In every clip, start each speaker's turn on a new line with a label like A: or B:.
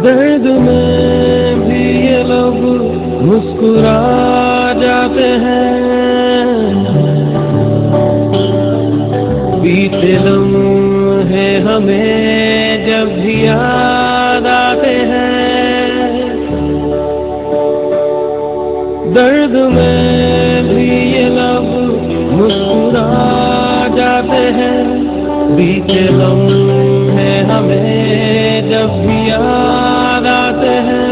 A: दर्द में भी ये लोग मुस्कुरा जाते हैं, बीते लम्हे हमें जब भी याद आते हैं। दर्द में भी ये लोग मुस्कुरा जाते हैं, बीते लम्हे हमें जब भी याद आते हैं।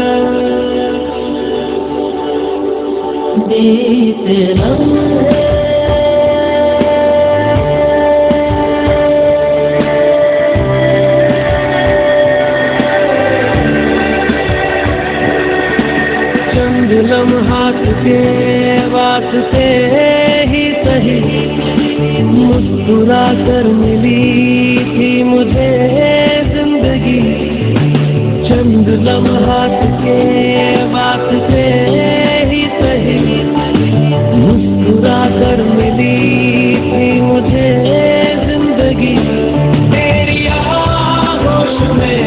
A: बीते लम्हे चंद लम्हात के वास्ते ही सही मुस्कुरा कर मिली थी मुझे जिंदगी। चंद लम्हात के वास्ते ही सही मुस्कुरा कर मिली थी मुझे जिंदगी। तेरी आँखों में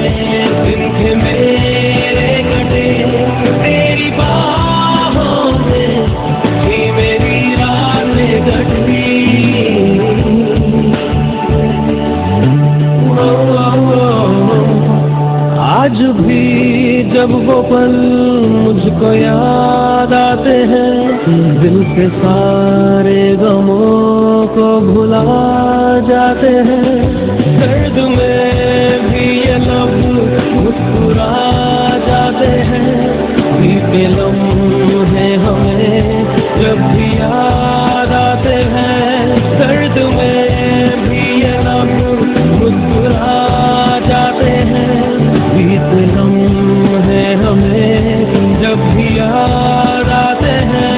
A: दिन के मेरे कटे, तेरी बाहों में थी मेरी रातें कटती। आज भी जब वो पल मुझको याद आते हैं, दिल के सारे गमों को भुला जाते हैं। दर्द में भी ये लोग मुस्कुरा जाते हैं, बीते लम्हे हमें जब भी याद आते हैं। दर्द में भी ये लोग मुस्कुरा जाते हैं, बीते लम्हे हमें जब भी याद आते हैं।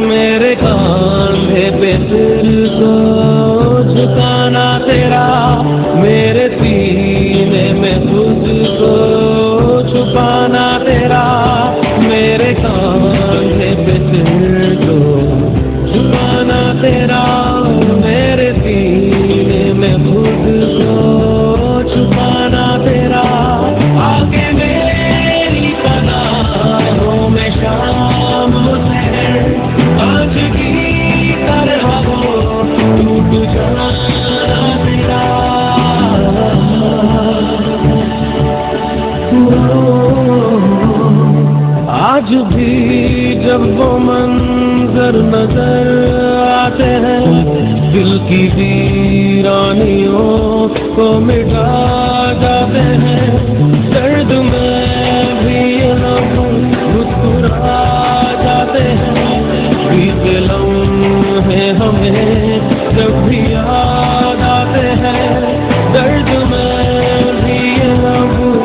A: मेरे कांधे पे दिल को झुकाना तेरा, मेरे सीने में खुद को छुपाना तेरा। मेरे कांधे पे दिल को झुकाना तेरा, मेरे सीने में खुद को छुपाना तेरा। आगे मेरी पनाहों में शाम है, आज की तरह वो टूट जाना तेरा। आज भी जब वो मंजर नजर आते हैं, दिल की वीरानियों को मिटा जाते हैं। दर्द में भी ये लोग मुस्कुरा जाते हैं, बीते लम्हे हमें जब भी याद आते हैं। दर्द में भी ये लोग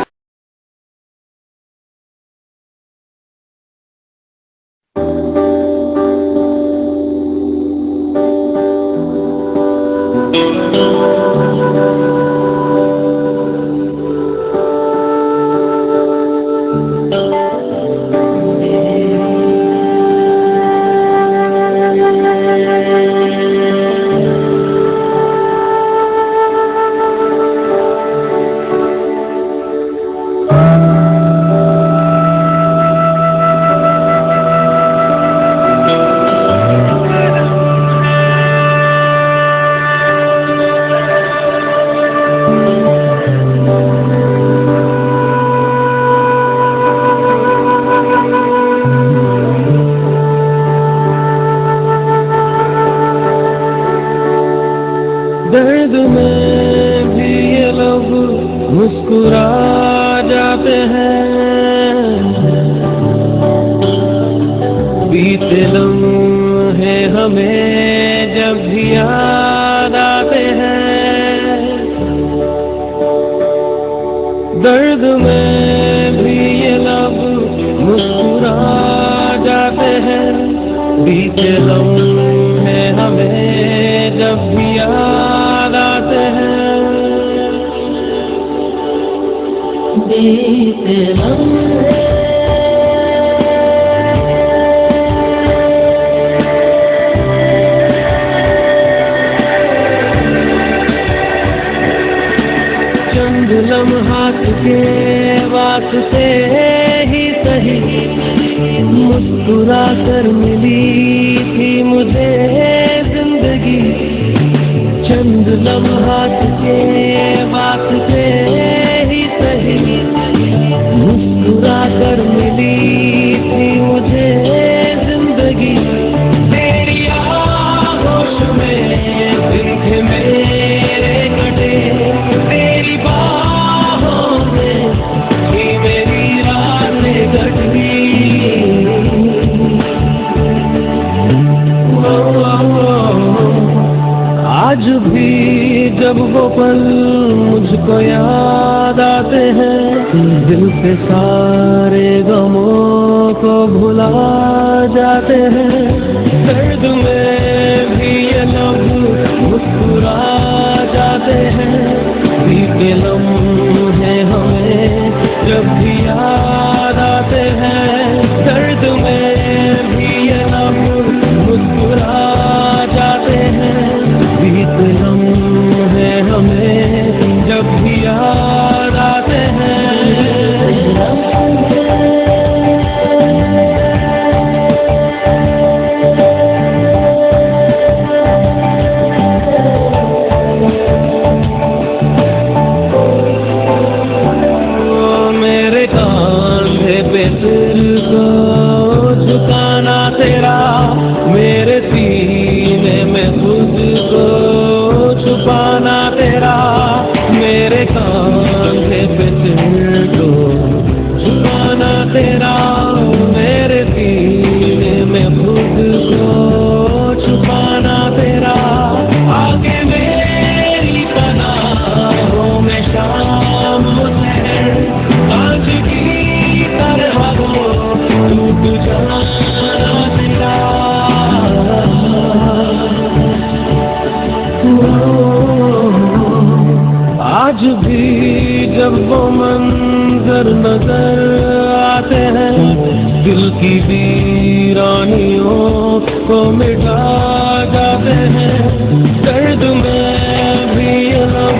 A: दर्द में भी ये लोग मुस्कुरा जाते हैं। बीते लम्हे हमें जब भी याद आते हैं। दर्द में भी ये लोग मुस्कुरा जाते हैं। बीते लम्हे हमें जब भी याद आते हैं। बीते लम्हे चंद लम्हात के वास्ते ही सही मुस्कुरा कर मिली थी मुझे जिंदगी। चंद लम्हात के वास्ते ही सही मुस्कुरा कर मिली थी मुझे जिंदगी। तेरी आगोश में दिन मेरे कटे, तेरी बाहों में ही मेरी रातें कटी। आज भी जब वो पल मुझको याद आते हैं, दिल से सारे गमों को भुला जाते हैं। दर्द में भी ये लोग मुस्कुरा जाते हैं। बीते लम्हे हमें जब भी याद आते हैं। दर्द में भी ये लोग मुस्कुरा जाते हैं। बीते लम्हे हमें जब भी याद आते हैं। मेरे कांधे पे दिल को झुकाना तेरा, मेरे सीने में खुद को छुपाना तेरा। मेरे कांधे पे दिल को छुपाना तेरा, मेरे सीने में खुद को छुपाना तेरा। आगे मेरी पनाहों में शाम है, आज की तरह वो टूट जाना तेरा। आज भी जब वो मंजर नजर आते हैं, दिल की वीरानियों को मिटा जाते हैं। दर्द में भी ये लोग